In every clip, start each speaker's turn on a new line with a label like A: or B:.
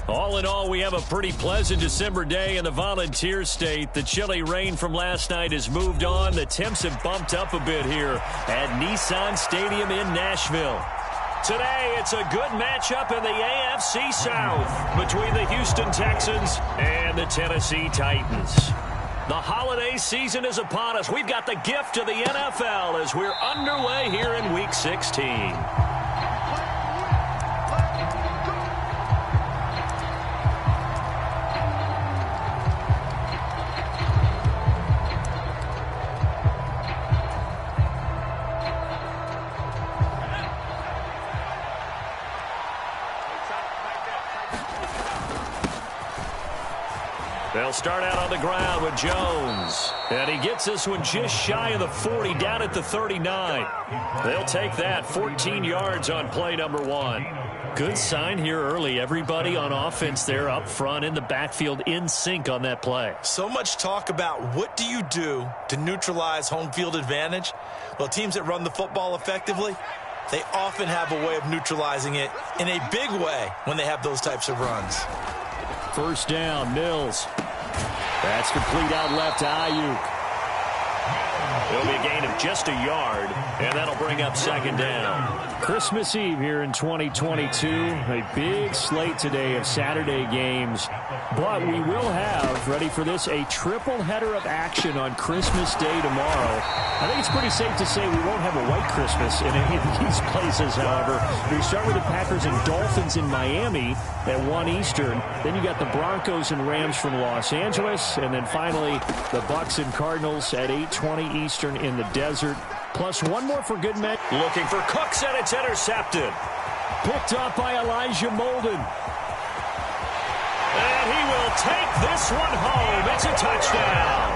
A: All in all, we have a pretty pleasant December day in the Volunteer State. The chilly rain from last night has moved on. The temps have bumped up a bit here at Nissan Stadium in Nashville. Today, it's a good matchup in the AFC South between the Houston Texans and the Tennessee Titans. The holiday season is upon us. We've got the gift of the NFL as we're underway here in Week 16. They'll start out on the ground with Jones. And he gets this one just shy of the 40, down at the 39. They'll take that, 14 yards on play number 1. Good sign here early. Everybody on offense there up front in the backfield in sync on that play.
B: So much talk about what do you do to neutralize home field advantage? Well, teams that run the football effectively, they often have a way of neutralizing it in a big way when they have those types of runs.
A: First down, Mills. That's complete out left to Ayuk. It'll be a gain of just a yard, and that'll bring up second down. Christmas Eve here in 2022. A big slate today of Saturday games. But we will have, ready for this, a triple header of action on Christmas Day tomorrow. I think it's pretty safe to say we won't have a white Christmas in any of these places, however. We start with the Packers and Dolphins in Miami at 1 Eastern. Then you got the Broncos and Rams from Los Angeles. And then finally, the Bucs and Cardinals at 8:20 Eastern in the desert. Plus one more for good men. Looking for Cooks, and it's intercepted. Picked up by Elijah Molden. And he will take this one home. It's a touchdown.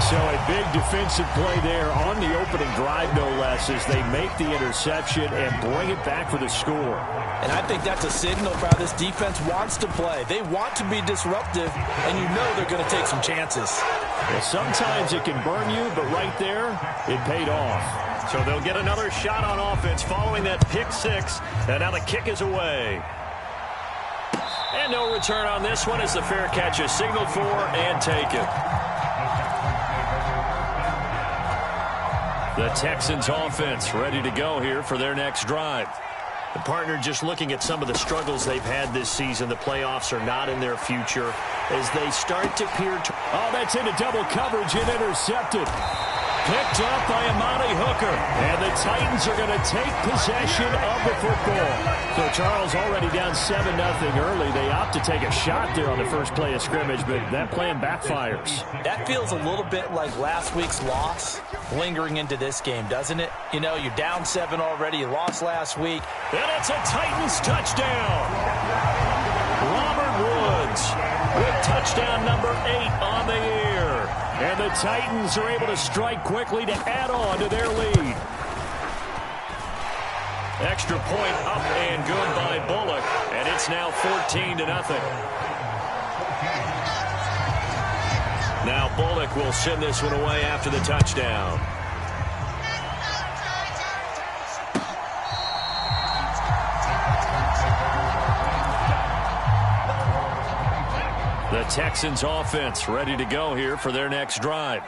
A: So a big defensive play there on the opening drive, no less, as they make the interception and bring it back for the score.
B: And I think that's a signal for how this defense wants to play. They want to be disruptive, and you know they're going to take some chances.
A: Well, sometimes it can burn you, but right there, it paid off. So they'll get another shot on offense following that pick six, and now the kick is away. And no return on this one as the fair catch is signaled for and taken. The Texans offense ready to go here for their next drive. The partner just looking at some of the struggles they've had this season. The playoffs are not in their future as they start to peer. Oh, that's into double coverage and intercepted. Picked up by Amani Hooker. And the Titans are going to take possession of the football. So Charles already down 7-0 early. They opt to take a shot there on the first play of scrimmage, but that plan backfires.
B: That feels a little bit like last week's loss lingering into this game, doesn't it? You know, you're down 7 already. You lost last week.
A: And it's a Titans touchdown. Robert Woods with touchdown number 8 on the year. And the Titans are able to strike quickly to add on to their lead. Extra point up and good by Bullock. And it's now 14-0. Now Bullock will send this one away after the touchdown. The Texans offense ready to go here for their next drive.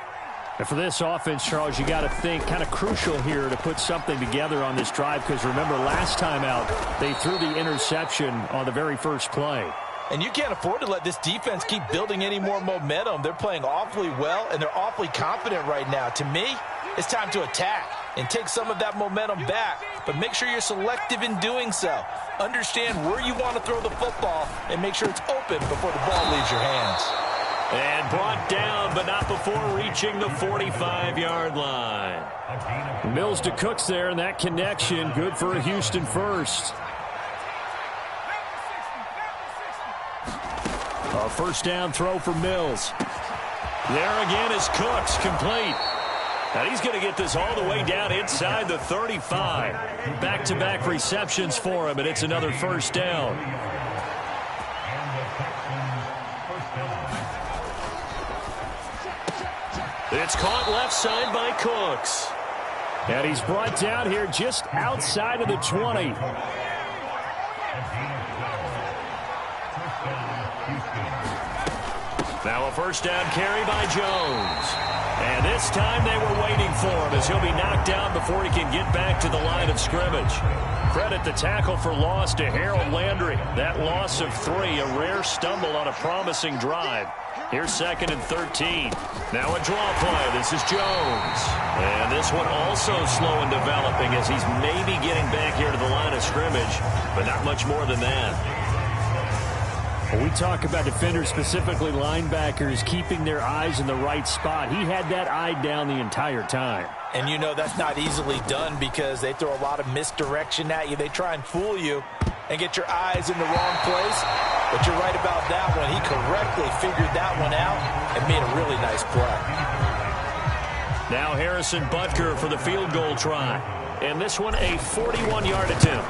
A: And for this offense, Charles, you got to think kind of crucial here to put something together on this drive, because remember last time out they threw the interception on the very first play.
B: And you can't afford to let this defense keep building any more momentum. They're playing awfully well, and they're awfully confident right now. To me, it's time to attack and take some of that momentum back, but make sure you're selective in doing so. Understand where you want to throw the football and make sure it's open before the ball leaves your hands.
A: And brought down, but not before reaching the 45-yard line. Mills to Cooks there, and that connection good for a Houston first. A first down throw for Mills. There again is Cooks, complete. And he's going to get this all the way down inside the 35. Back-to-back receptions for him, and it's another first down. It's caught left side by Cooks.
C: And he's brought down here just outside of the 20.
A: Now a first down carry by Jones. And this time they were waiting for him as he'll be knocked down before he can get back to the line of scrimmage. Credit the tackle for loss to Harold Landry. That loss of 3, a rare stumble on a promising drive. Here's 2nd and 13. Now a draw play. This is Jones. And this one also slow in developing as he's maybe getting back here to the line of scrimmage, but not much more than that.
C: When we talk about defenders, specifically linebackers, keeping their eyes in the right spot, he had that eye down the entire time.
B: And you know that's not easily done because they throw a lot of misdirection at you. They try and fool you and get your eyes in the wrong place. But you're right about that one. He correctly figured that one out and made a really nice play.
A: Now Harrison Butker for the field goal try. And this one a 41-yard attempt.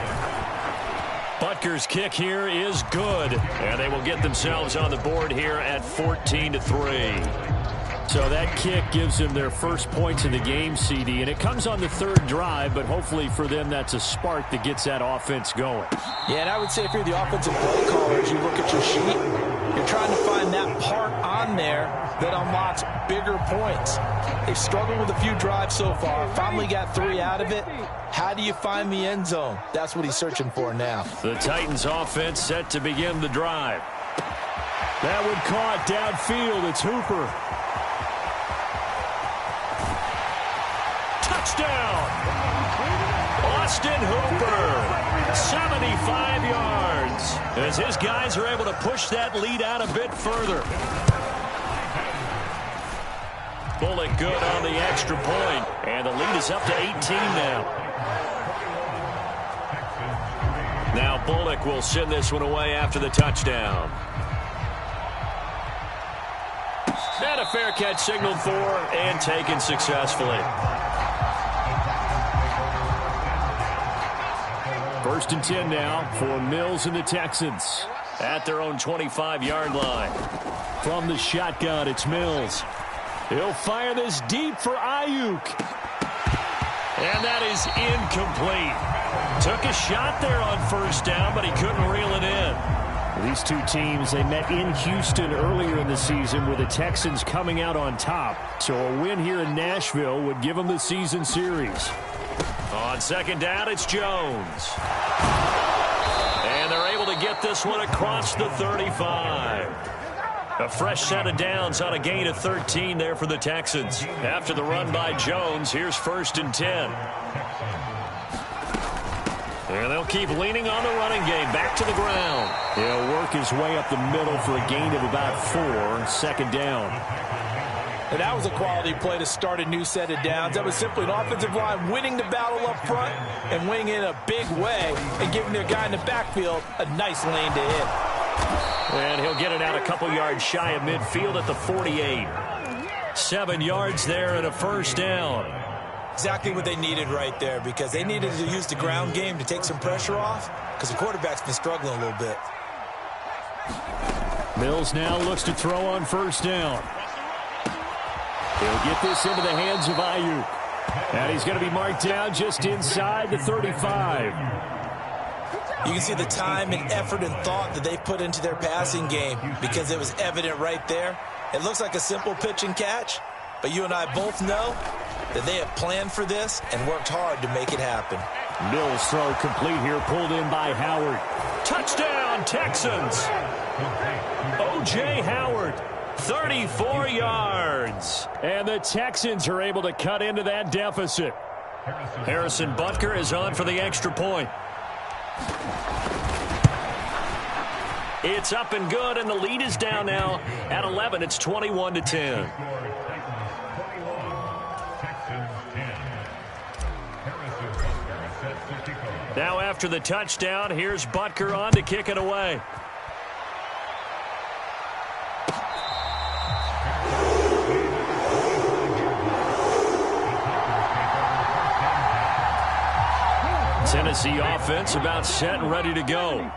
A: Butker's kick here is good. And they will get themselves on the board here at 14-3.
C: So that kick gives them their first points of the game, CD, and it comes on the 3rd drive, but hopefully for them that's a spark that gets that offense going.
B: Yeah, and I would say if you're the offensive play caller, as you look at your sheet, you're trying to find that part on there that unlocks bigger points. They've struggled with a few drives so far, finally got 3 out of it. How do you find the end zone? That's what he's searching for now.
A: The Titans offense set to begin the drive.
C: That one caught downfield. It's Hooper.
A: Touchdown! Austin Hooper, 75 yards, as his guys are able to push that lead out a bit further. Bullock good on the extra point, and the lead is up to 18 now. Now Bullock will send this one away after the touchdown. And a fair catch signaled for and taken successfully.
C: 1st and 10 now for Mills and the Texans.
A: At their own 25-yard line.
C: From the shotgun, it's Mills. He'll fire this deep for Ayuk.
A: And that is incomplete. Took a shot there on 1st down, but he couldn't reel it in.
C: These two teams, they met in Houston earlier in the season with the Texans coming out on top. So a win here in Nashville would give them the season series.
A: On 2nd down, it's Jones. And they're able to get this one across the 35. A fresh set of downs on a gain of 13 there for the Texans. After the run by Jones, here's 1st and 10. And they'll keep leaning on the running game. Back to the ground.
C: He'll work his way up the middle for a gain of about 4. 2nd down.
B: And that was a quality play to start a new set of downs. That was simply an offensive line winning the battle up front and winning it in a big way and giving their guy in the backfield a nice lane to hit.
A: And he'll get it out a couple yards shy of midfield at the 48. 7 yards there and a 1st down.
B: Exactly what they needed right there because they needed to use the ground game to take some pressure off because the quarterback's been struggling a little bit.
C: Mills now looks to throw on 1st down. He'll get this into the hands of Ayuk. And he's going to be marked down just inside the 35.
B: You can see the time and effort and thought that they put into their passing game because it was evident right there. It looks like a simple pitch and catch, but you and I both know that they have planned for this and worked hard to make it happen.
C: Mills throw complete here, pulled in by Howard.
A: Touchdown, Texans! O.J. Howard. 34 yards.
C: And the Texans are able to cut into that deficit.
A: Harrison Butker is on for the extra point. It's up and good, and the lead is down now at 11. It's 21-10. Now after the touchdown, here's Butker on to kick it away. Tennessee offense about set and ready to go.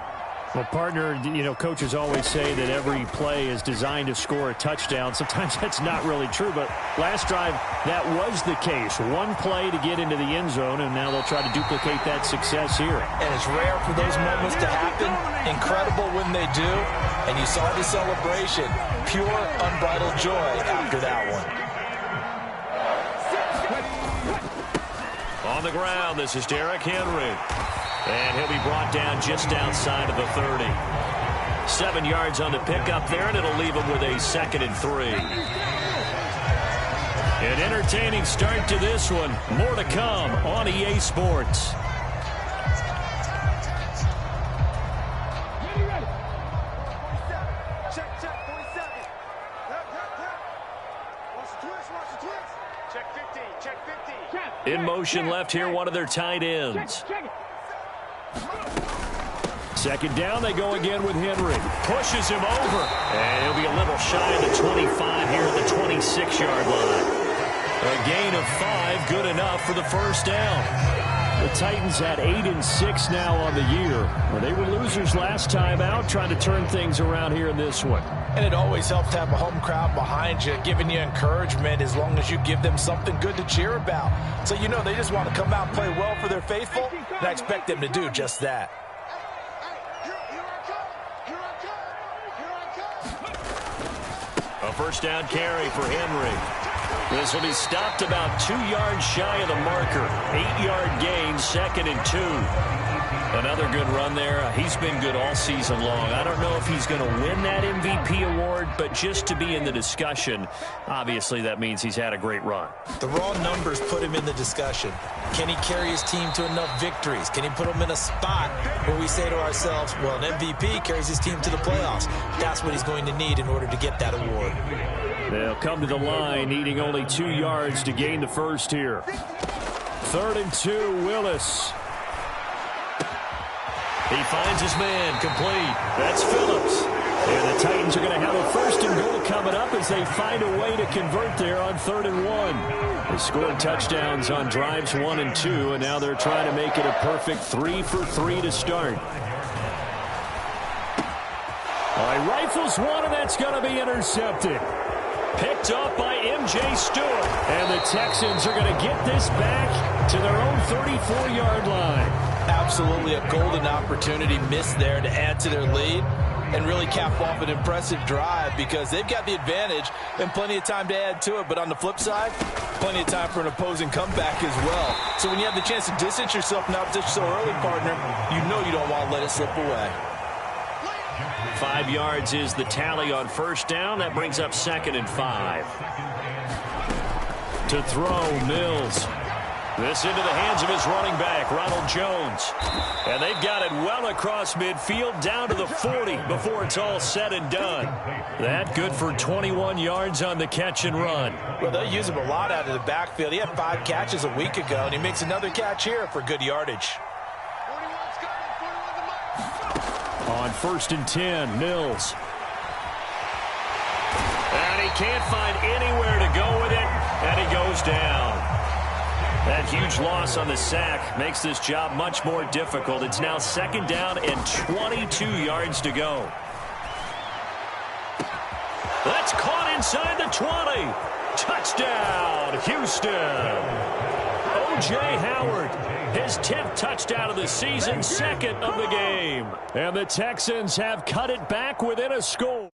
C: Well, partner, you know, coaches always say that every play is designed to score a touchdown. Sometimes that's not really true, but last drive, that was the case. One play to get into the end zone, and now they'll try to duplicate that success here.
B: And it's rare for those moments to happen. Incredible when they do. And you saw the celebration. Pure, unbridled joy after that one.
A: On the ground, this is Derrick Henry. And he'll be brought down just outside of the 30. 7 yards on the pickup there, and it'll leave him with a 2nd and 3. An entertaining start to this one. More to come on EA Sports. In motion left here, one of their tight ends. 2nd down, they go again with Henry. Pushes him over. And he'll be a little shy of the 25 here at the 26-yard line. A gain of 5, good enough for the 1st down. The Titans had 8-6 now on the year. Well, they were losers last time out, trying to turn things around here in this one.
B: And it always helps to have a home crowd behind you, giving you encouragement as long as you give them something good to cheer about. So you know they just want to come out and play well for their faithful, and I expect them to do just that. A 1st down carry for Henry. This will be stopped about 2 yards shy of the marker. 8-yard gain, 2nd and 2. Another good run there. He's been good all season long. I don't know if he's going to win that MVP award, but just to be in the discussion, obviously that means he's had a great run. The raw numbers put him in the discussion. Can he carry his team to enough victories? Can he put them in a spot where we say to ourselves, well, an MVP carries his team to the playoffs. That's what he's going to need in order to get that award.
C: They'll come to the line, needing only 2 yards to gain the 1st here. 3rd and 2, Willis.
A: He finds his man, complete. That's Phillips. And the Titans are going to have a 1st and goal coming up as they find a way to convert there on 3rd and 1. They scored touchdowns on drives 1 and 2, and now they're trying to make it a perfect 3 for 3 to start. All right, rifles one, and that's going to be intercepted. Picked up by M.J. Stewart. And the Texans are going to get this back to their own 34-yard line.
B: Absolutely a golden opportunity missed there to add to their lead and really cap off an impressive drive because they've got the advantage and plenty of time to add to it. But on the flip side, plenty of time for an opposing comeback as well. So when you have the chance to distance yourself from opposition so early, partner, you know you don't want to let it slip away.
A: 5 yards is the tally on 1st down. That brings up 2nd and 5. To throw, Mills. This into the hands of his running back, Ronald Jones. And they've got it well across midfield, down to the 40 before it's all said and done. That good for 21 yards on the catch and run.
B: Well, they use him a lot out of the backfield. He had 5 catches a week ago, and he makes another catch here for good yardage.
C: On 1st and 10, Mills.
A: And he can't find anywhere to go with it, and he goes down. That huge loss on the sack makes this job much more difficult. It's now 2nd down and 22 yards to go. That's caught inside the 20. Touchdown, Houston. O.J. Howard, his 10th touchdown of the season, 2nd of the game.
C: And the Texans have cut it back within a score.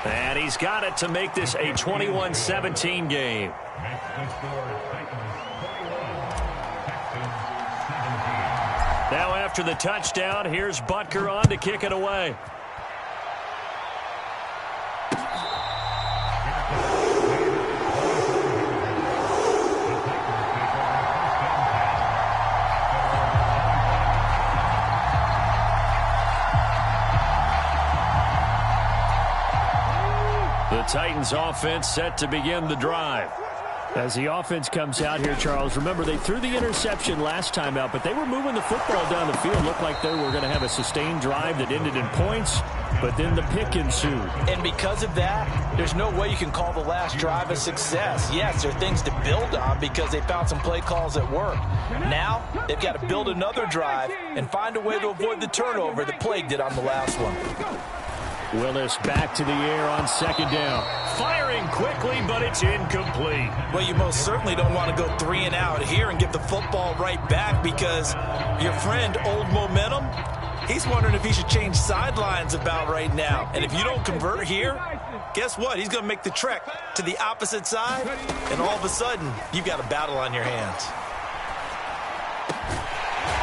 A: And he's got it to make this a 21-17 game. Now after the touchdown, here's Butker on to kick it away. The Titans offense set to begin the drive.
C: As the offense comes out here, Charles, remember they threw the interception last time out, but they were moving the football down the field. Looked like they were going to have a sustained drive that ended in points. but then the pick ensued.
B: And because of that, there's no way you can call the last drive a success. Yes, there are things to build on because they found some play calls that work. Now, they've got to build another drive and find a way to avoid the turnover that plagued it on the last one.
C: Willis back to the air on second down.
A: Firing quickly, but it's incomplete.
B: Well, you most certainly don't want to go 3 and out here and get the football right back because your friend, Old Momentum, he's wondering if he should change sidelines about right now. And if you don't convert here, guess what? He's going to make the trek to the opposite side, and all of a sudden, you've got a battle on your hands.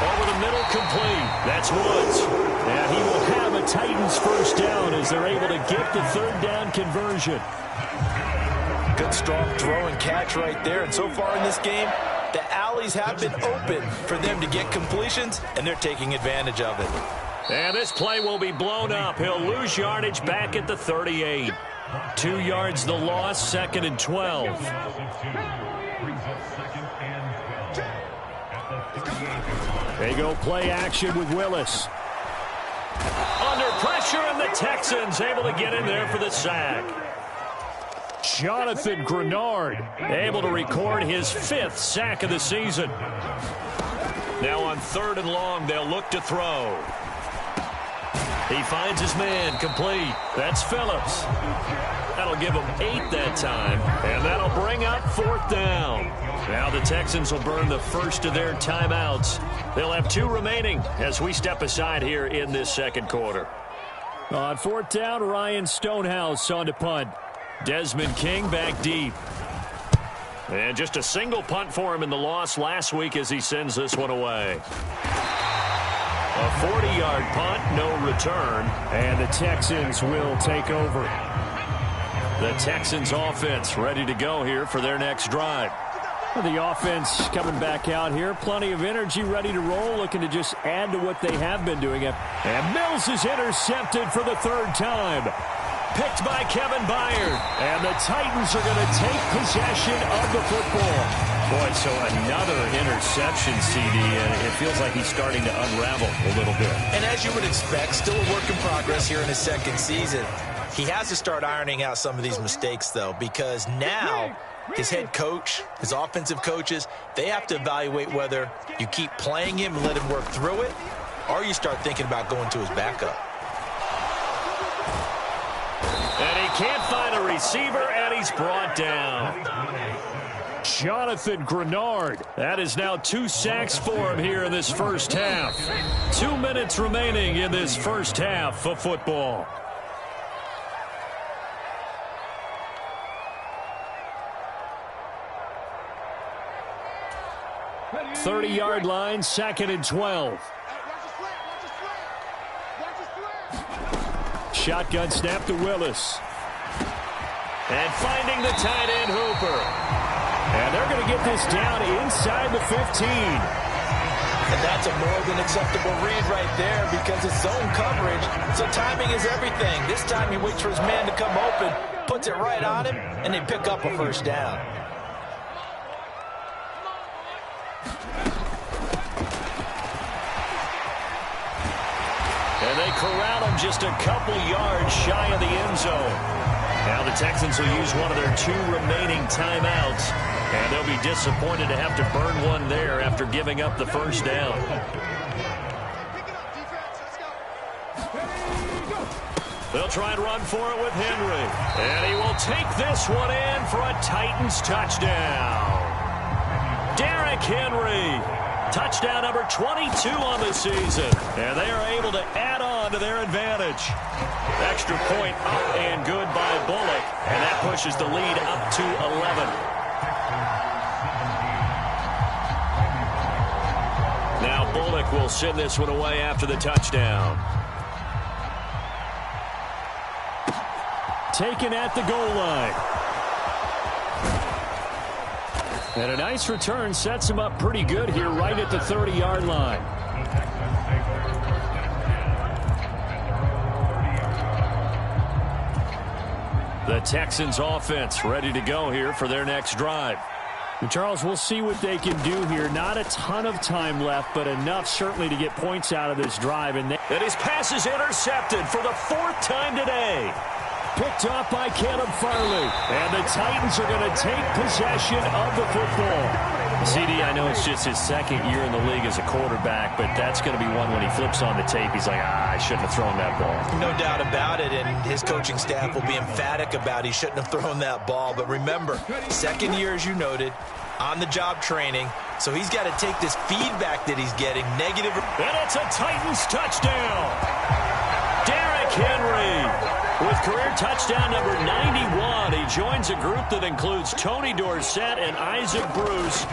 A: Over the middle, complete. That's Woods.
C: And he will have a Titans first down as they're able to get the third down conversion.
B: Good, strong throw and catch right there. And so far in this game, the alleys have been open for them to get completions, and they're taking advantage of it.
A: And this play will be blown up. He'll lose yardage back at the 38. 2 yards the loss, 2nd and 12. They go play action with Willis. Under pressure, and the Texans able to get in there for the sack.
C: Jonathan Grenard able to record his 5th sack of the season.
A: Now on 3rd and long, they'll look to throw. He finds his man, complete. That's Phillips. That'll give him 8 that time, and that'll bring up 4th down. Now the Texans will burn the first of their timeouts. They'll have 2 remaining as we step aside here in this second quarter.
C: On 4th down, Ryan Stonehouse on to punt. Desmond King back deep.
A: And just a single punt for him in the loss last week as he sends this one away. A 40-yard punt, no return.
C: And the Texans will take over.
A: The Texans offense ready to go here for their next drive.
C: The offense coming back out here. Plenty of energy, ready to roll, looking to just add to what they have been doing. And Mills is intercepted for the 3rd time. Picked by Kevin Byard. And the Titans are going to take possession of the football.
A: Boy, so another interception, CD, and it feels like he's starting to unravel a little bit.
B: And as you would expect, still a work in progress here in his 2nd season. He has to start ironing out some of these mistakes, though, because now his head coach, his offensive coaches, they have to evaluate whether you keep playing him and let him work through it, or you start thinking about going to his backup.
A: And he can't find a receiver, and he's brought down.
C: Jonathan Grenard. That is now 2 sacks for him here in this first half. 2 minutes remaining in this first half of football. 30-yard line, 2nd and 12. Shotgun snap to Willis.
A: And finding the tight end, Hooper.
C: And they're going to get this down inside the 15.
B: And that's a more than acceptable read right there because it's zone coverage, so timing is everything. This time he waits for his man to come open, puts it right on him, and they pick up a first down.
A: And they corral him just a couple yards shy of the end zone. Now the Texans will use one of their 2 remaining timeouts. And they'll be disappointed to have to burn one there after giving up the first down. They'll try and run for it with Henry. And he will take this one in for a Titans touchdown. Derrick Henry. Touchdown number 22 on the season. And they are able to add on to their advantage. Extra point up and good by Bullock. And that pushes the lead up to 11. Now Bullock will send this one away after the touchdown.
C: Taken at the goal line. And a nice return sets him up pretty good here right at the 30-yard line. The Texans offense ready to go here for their next drive. Charles, we'll see what they can do here. Not a ton of time left, but enough certainly to get points out of this drive. And
A: his pass is intercepted for the 4th time today.
C: Picked off by Caleb Farley. And the Titans are going to take possession of the football.
A: CD, I know it's just his 2nd year in the league as a quarterback, but that's going to be one when he flips on the tape. He's like, I shouldn't have thrown that ball.
B: No doubt about it, and his coaching staff will be emphatic about he shouldn't have thrown that ball. But remember, 2nd year, as you noted, on-the-job training, so he's got to take this feedback that he's getting, negative.
A: And it's a Titans touchdown. Derrick Henry with career touchdown number 91. He joins a group that includes Tony Dorsett and Isaac Bruce,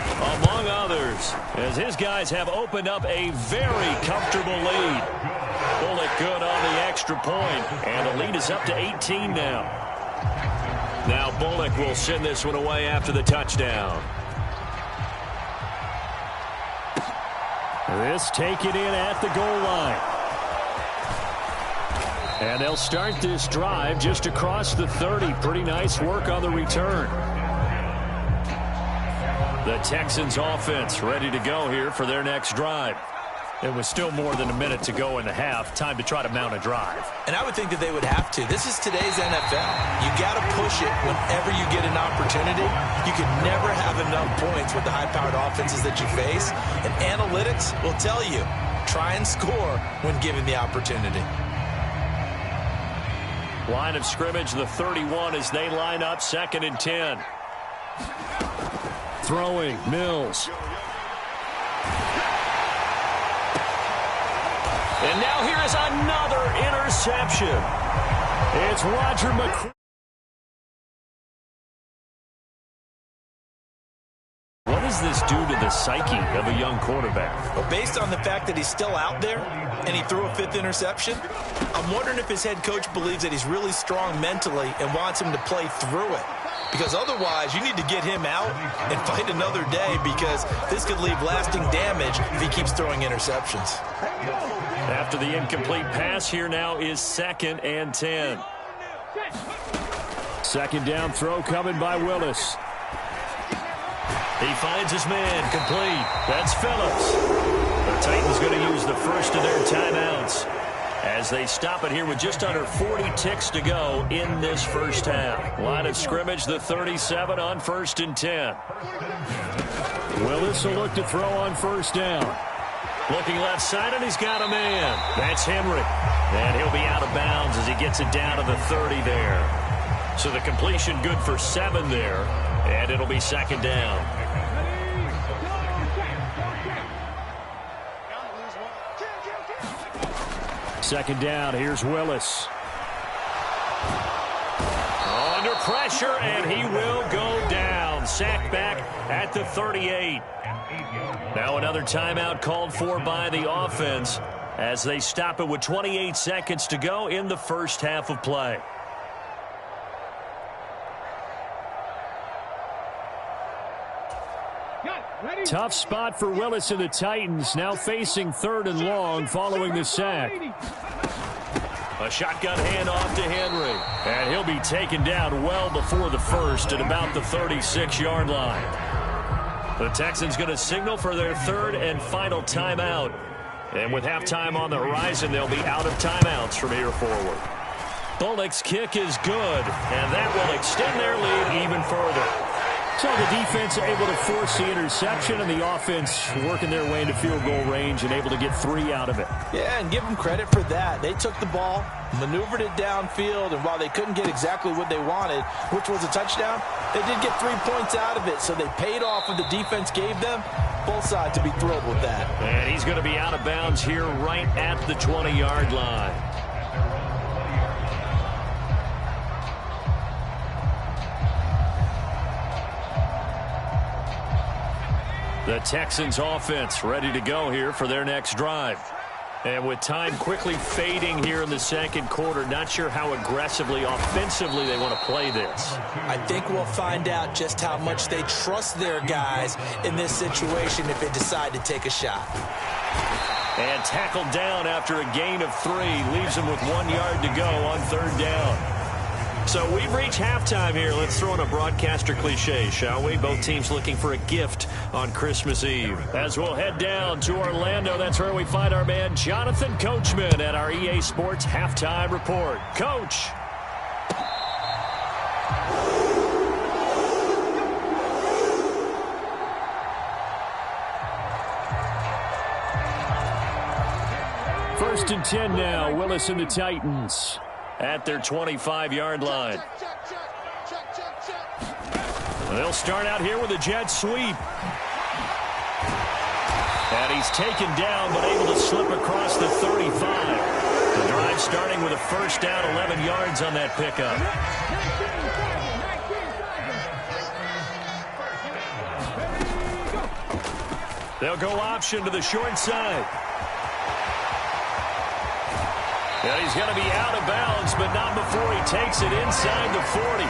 A: among others, as his guys have opened up a very comfortable lead. Bullock good on the extra point, and the lead is up to 18 now. Now Bullock will send this one away after the touchdown.
C: This taken in at the goal line. And they'll start this drive just across the 30. Pretty nice work on the return. The Texans offense ready to go here for their next drive. It was still more than a minute to go in the half. Time to try to mount a drive.
B: And I would think that they would have to. This is today's NFL. You got to push it whenever you get an opportunity. You can never have enough points with the high-powered offenses that you face. And analytics will tell you, try and score when given the opportunity.
C: Line of scrimmage, the 31 as they line up, 2nd and 10. Throwing, Mills.
A: And now here is another interception.
C: It's Roger McCray.
A: What does this do to the psyche of a young quarterback?
B: Well, based on the fact that he's still out there and he threw a 5th interception, I'm wondering if his head coach believes that he's really strong mentally and wants him to play through it. Because otherwise, you need to get him out and fight another day, because this could leave lasting damage if he keeps throwing interceptions.
C: After the incomplete pass, here now is 2nd and 10. 2nd down throw coming by Willis.
A: He finds his man, complete. That's Phillips. The Titans going to use the first of their timeouts as they stop it here with just under 40 ticks to go in this first half. Line of scrimmage, the 37 on 1st and 10.
C: Willis will look to throw on 1st down.
A: Looking left side, and he's got a man. That's Henry. And he'll be out of bounds as he gets it down to the 30 there. So the completion good for 7 there, and it'll be 2nd down.
C: 2nd down, here's Willis.
A: Under pressure, and he will go down. Sacked back at the 38. Now another timeout called for by the offense as they stop it with 28 seconds to go in the first half of play.
C: Tough spot for Willis and the Titans, now facing 3rd and long following the sack.
A: A shotgun handoff to Henry. And he'll be taken down well before the first at about the 36-yard line. The Texans going to signal for their 3rd and final timeout. And with halftime on the horizon, they'll be out of timeouts from here forward. Bullock's kick is good, and that will extend their lead even further.
C: So the defense able to force the interception, and the offense working their way into field goal range and able to get 3 out of it.
B: Yeah, and give them credit for that. They took the ball, maneuvered it downfield, and while they couldn't get exactly what they wanted, which was a touchdown, they did get 3 points out of it, so they paid off what the defense gave them. Both sides to be thrilled with that.
A: And he's going to be out of bounds here right at the 20-yard line. The Texans offense ready to go here for their next drive. And with time quickly fading here in the second quarter, not sure how aggressively, offensively they want to play this.
B: I think we'll find out just how much they trust their guys in this situation if they decide to take a shot.
A: And tackled down after a gain of 3. Leaves them with 1 yard to go on 3rd down. So we've reached halftime here. Let's throw in a broadcaster cliche, shall we? Both teams looking for a gift on Christmas Eve.
C: As we'll head down to Orlando, that's where we find our man Jonathan Coachman at our EA Sports Halftime Report. Coach. First and 10 now. Willis and the Titans at their 25-yard line. They'll start out here with a jet sweep. And he's taken down but able to slip across the 35. The drive starting with a first down, 11 yards on that pickup. They'll go option to the short side. And he's going to be out of bounds, but not before he takes it inside the 40.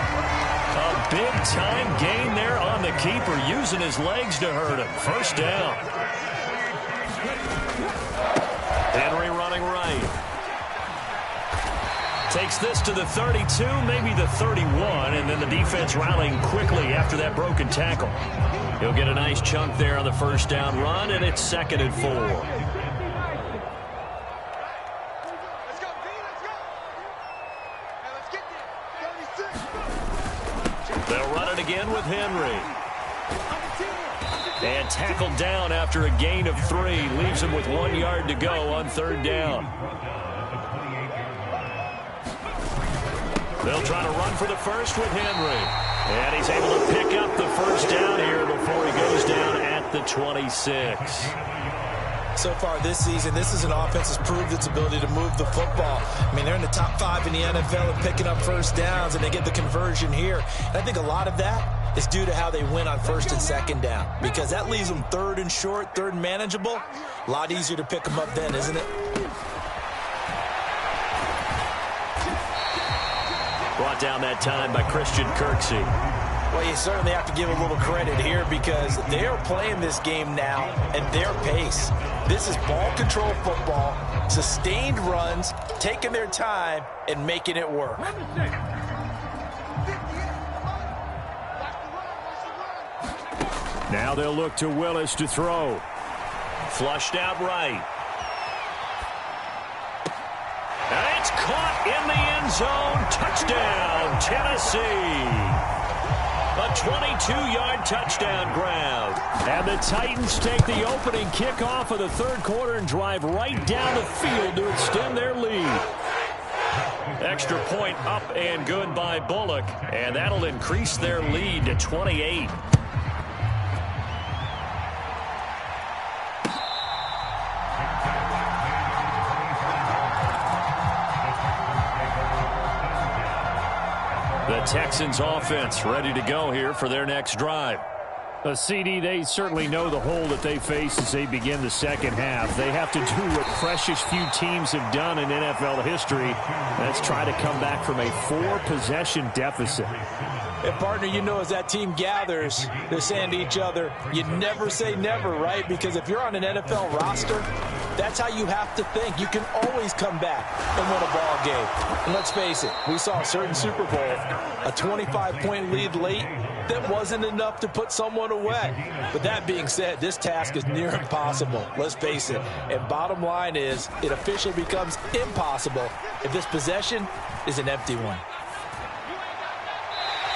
C: A big-time gain there on the keeper, using his legs to hurt him. First down. Henry running right. Takes this to the 32, maybe the 31, and then the defense rallying quickly after that broken tackle. He'll get a nice chunk there on the first down run, and it's 2nd and 4. They'll run it again with Henry. And tackled down after a gain of 3. Leaves him with 1 yard to go on 3rd down. They'll try to run for the first with Henry. And he's able to pick up the first down here before he goes down at the 26.
B: So far this season, this is an offense that's proved its ability to move the football. I mean, they're in the top 5 in the NFL and picking up first downs, and they get the conversion here. And I think a lot of that is due to how they win on 1st and 2nd down, because that leaves them 3rd and short, 3rd and manageable. A lot easier to pick them up then, isn't it?
A: Brought down that time by Christian Kirksey.
B: Well, you certainly have to give a little credit here because they are playing this game now at their pace. This is ball control football, sustained runs, taking their time, and making it work.
C: Now they'll look to Willis to throw.
A: Flushed out right. And it's caught in the end zone. Touchdown, Tennessee. A 22-yard touchdown grab.
C: And the Titans take the opening kickoff of the 3rd quarter and drive right down the field to extend their lead. Extra point up and good by Bullock. And that'll increase their lead to 28. The Texans offense ready to go here for their next drive. A CD, they certainly know the hole that they face as they begin the second half. They have to do what precious few teams have done in NFL history. That's try to come back from a 4-possession deficit.
B: And, partner, you know as that team gathers, they're saying to each other, you never say never, right? Because if you're on an NFL roster, that's how you have to think. You can always come back and win a ball game. And let's face it, we saw a certain Super Bowl, a 25-point lead late, that wasn't enough to put someone away. But that being said, this task is near impossible. Let's face it. And bottom line is, it officially becomes impossible if this possession is an empty one.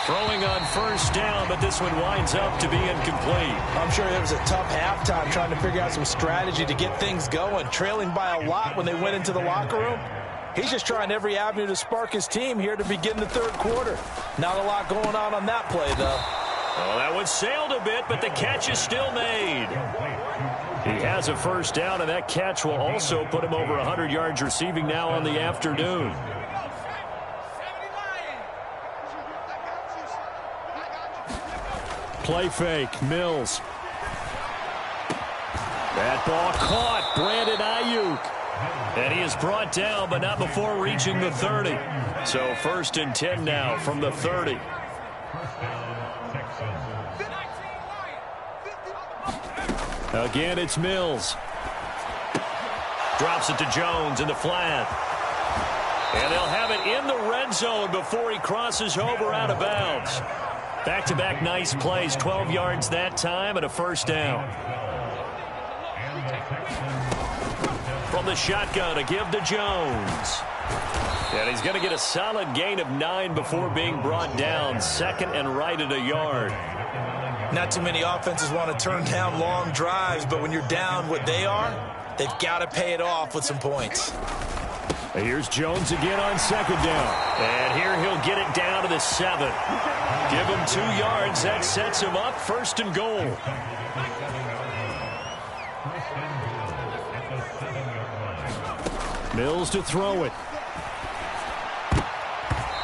A: Throwing on first down, but this one winds up to be incomplete.
B: I'm sure it was a tough halftime trying to figure out some strategy to get things going, trailing by a lot when they went into the locker room. He's just trying every avenue to spark his team here to begin the 3rd quarter. Not a lot going on that play, though.
A: Well, that one sailed a bit, but the catch is still made.
C: He has a first down, and that catch will also put him over 100 yards receiving now on the afternoon. Play fake, Mills. That ball caught, Brandon Ayuk. And he is brought down, but not before reaching the 30. So 1st and 10 now from the 30. Again, it's Mills. Drops it to Jones in the flat.
A: And they'll have it in the red zone before he crosses over out of bounds. Back-to-back nice plays, 12 yards that time and a first down. From the shotgun, a give to Jones. And he's going to get a solid gain of 9 before being brought down. Second and right at a yard.
B: Not too many offenses want to turn down long drives, but when you're down what they are, they've got to pay it off with some points.
C: Here's Jones again on second down.
A: And here he'll get it down to the 7. Give him 2 yards. That sets him up first and goal.
C: Mills to throw it.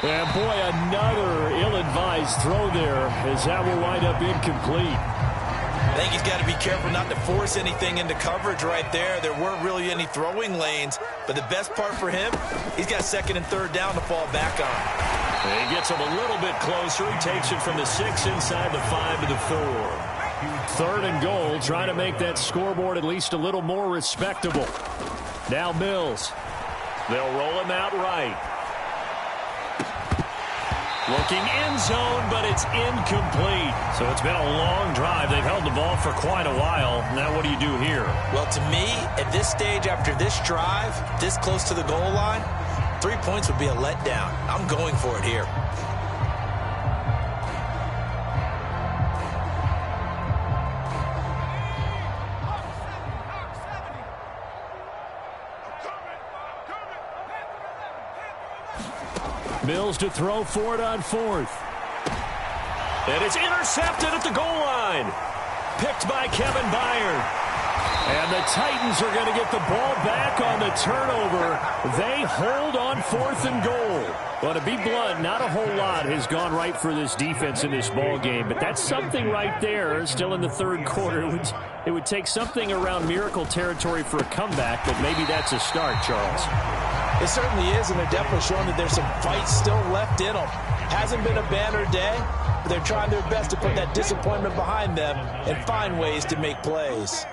C: And boy, another ill-advised throw there as that will wind up incomplete.
B: I think he's got to be careful not to force anything into coverage right there. There weren't really any throwing lanes, but the best part for him, he's got second and third down to fall back on.
A: And he gets him a little bit closer. He takes it from the 6 inside the 5 to the 4.
C: Third and goal, trying to make that scoreboard at least a little more respectable. Now Mills.
A: They'll roll him out right. Looking end zone, but it's incomplete. So it's been a long drive. They've held the ball for quite a while. Now what do you do here?
B: Well, to me, at this stage after this drive, this close to the goal line, 3 points would be a letdown. I'm going for it here.
C: Mills to throw for it on fourth.
A: And it's intercepted at the goal line. Picked by Kevin Byard.
C: And the Titans are going to get the ball back on the turnover. They hold on fourth and goal. Well, to be blunt, not a whole lot has gone right for this defense in this ball game, but that's something right there. Still in the third quarter. It would take something around miracle territory for a comeback, but maybe that's a start, Charles.
B: It certainly is, and they're definitely showing that there's some fight still left in them. Hasn't been a banner day, but they're trying their best to put that disappointment behind them and find ways to make plays.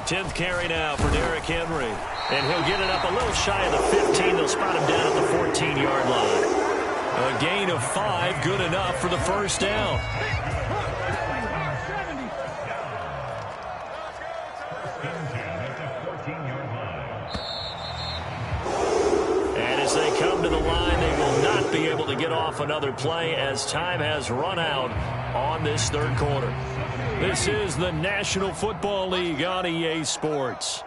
A: 10th carry now for Derrick Henry. And he'll get it up a little shy of the 15. They'll spot him down at the 14-yard line. A gain of 5, good enough for the first down. And as they come to the line, they will not be able to get off another play as time has run out on this third quarter. This is the National Football League on EA Sports.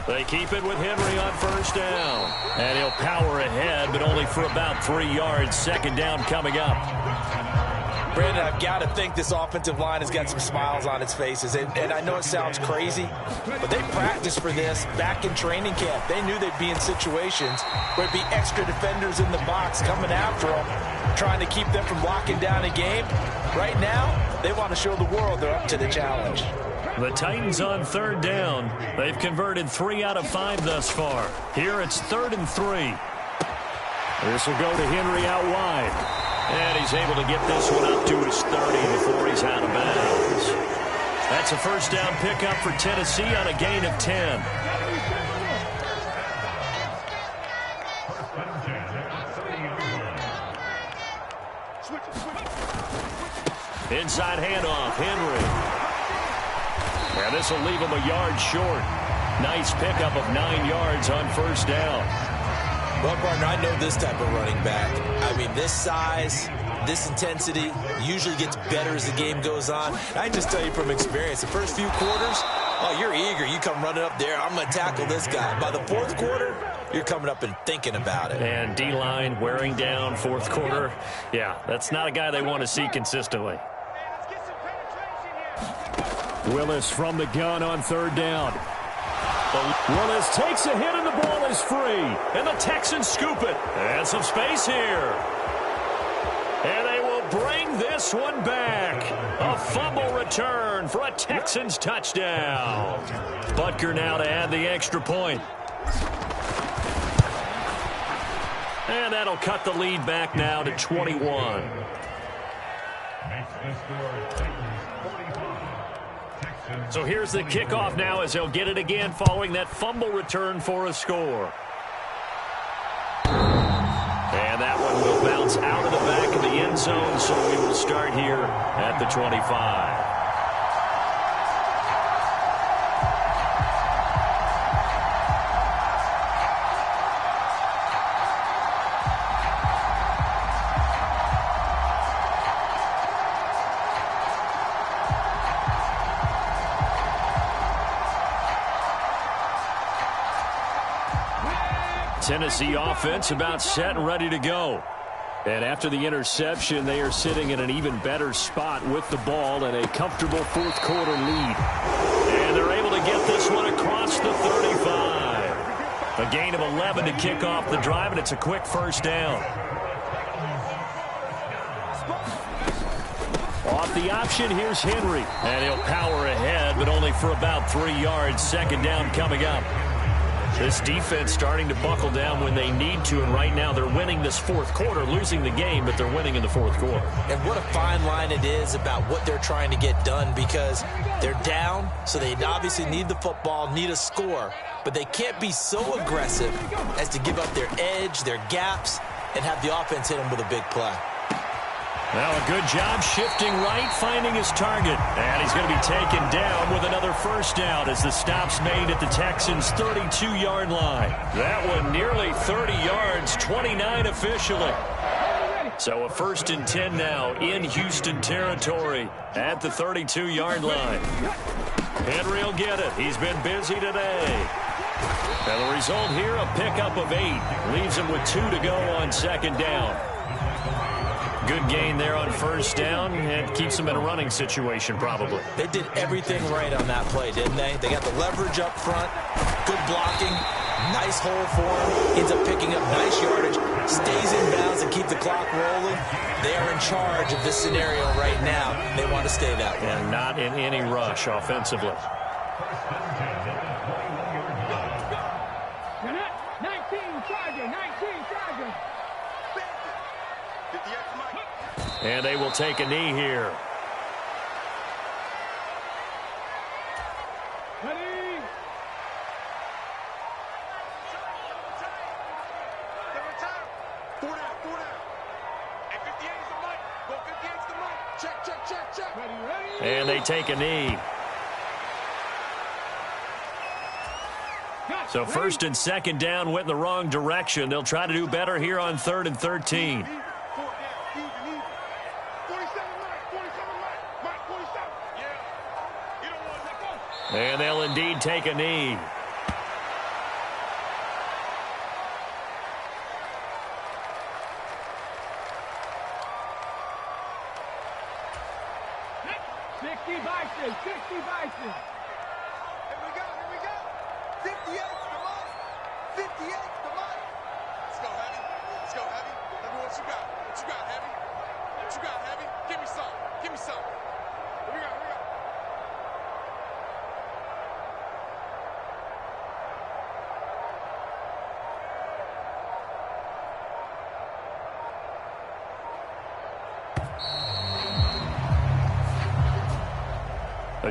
A: They keep it with Henry on first down. And he'll power ahead, but only for about 3 yards. Second down coming up.
B: Brandon, I've got to think this offensive line has got some smiles on its faces. And I know it sounds crazy, but they practiced for this back in training camp. They knew they'd be in situations where it'd be extra defenders in the box coming after them, trying to keep them from locking down a game. Right now, they want to show the world they're up to the challenge.
A: The Titans on third down. They've converted 3 out of 5 thus far. Here it's 3rd and 3.
C: This will go to Henry out wide.
A: And he's able to get this one up to his 30 before he's out of bounds. That's a first down pickup for Tennessee on a gain of 10. Inside handoff, Henry. And this will leave him a yard short. Nice pickup of 9 yards on first down.
B: Well, partner, I know this type of running back. I mean, this size, this intensity usually gets better as the game goes on. I can just tell you from experience, the first few quarters, oh, you're eager. You come running up there, I'm going to tackle this guy. By the fourth quarter, you're coming up and thinking about it.
A: And D-line wearing down fourth quarter. Yeah, that's not a guy they want to see consistently.
C: Willis from the gun on third down. Willis takes a hit and the ball is free.
A: And the Texans scoop it. And some space here. And they will bring this one back. A fumble return for a Texans touchdown. Butker now to add the extra point. And that'll cut the lead back now to 21. So here's the kickoff now as they'll get it again following that fumble return for a score. And that one will bounce out of the back of the end zone, so we will start here at the 25. Tennessee offense about set and ready to go. And after the interception, they are sitting in an even better spot with the ball and a comfortable fourth quarter lead. And they're able to get this one across the 35. A gain of 11 to kick off the drive, and it's a quick first down. Off the option, here's Henry. And he'll power ahead, but only for about 3 yards. Second down coming up. This defense starting to buckle down when they need to, and right now they're winning this fourth quarter, losing the game, but they're winning in the fourth quarter.
B: And what a fine line it is about what they're trying to get done, because they're down, so they obviously need the football, need a score, but they can't be so aggressive as to give up their edge, their gaps, and have the offense hit them with a big play.
A: Now a good job shifting right, finding his target. And he's going to be taken down with another first down as the stop's made at the Texans' 32-yard line. That one nearly 30 yards, 29 officially. So a 1st and 10 now in Houston territory at the 32-yard line. Henry will get it. He's been busy today. And the result here, a pickup of 8. Leaves him with 2 to go on second down. Good gain there on first down, and keeps them in a running situation probably.
B: They did everything right on that play, didn't they? They got the leverage up front, good blocking, nice hole for him, ends up picking up nice yardage, stays in bounds and keep the clock rolling. They are in charge of this scenario right now. They want to stay that way.
A: And not in any rush offensively.
D: 19 Charger, 19 Charger.
A: And they will take a knee here.
D: Ready?
E: Four down. And 58 is the mic. Go 58 is the mic. Check.
D: Ready?
A: And they take a knee. So 1st and 2nd down went in the wrong direction. They'll try to do better here on 3rd and 13. And they'll indeed take a knee.
D: Here we go. 58's the mic. 58's the mic.
E: Let's go, Heavy. Let me what you got. Heavy? Give me some. Here we go.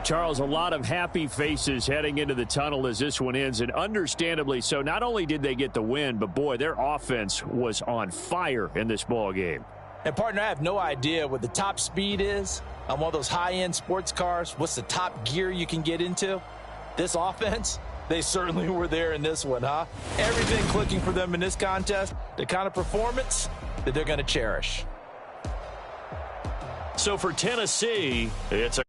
C: Charles, a lot of happy faces heading into the tunnel as this one ends, and understandably so. Not only did they get the win, but boy, their offense was on fire in this ball game.
B: And partner, I have no idea what the top speed is on one of those high-end sports cars. What's the top gear you can get into? This offense, they certainly were there in this one, huh? Everything clicking for them in this contest, the kind of performance that they're going to cherish.
A: So for Tennessee, it's a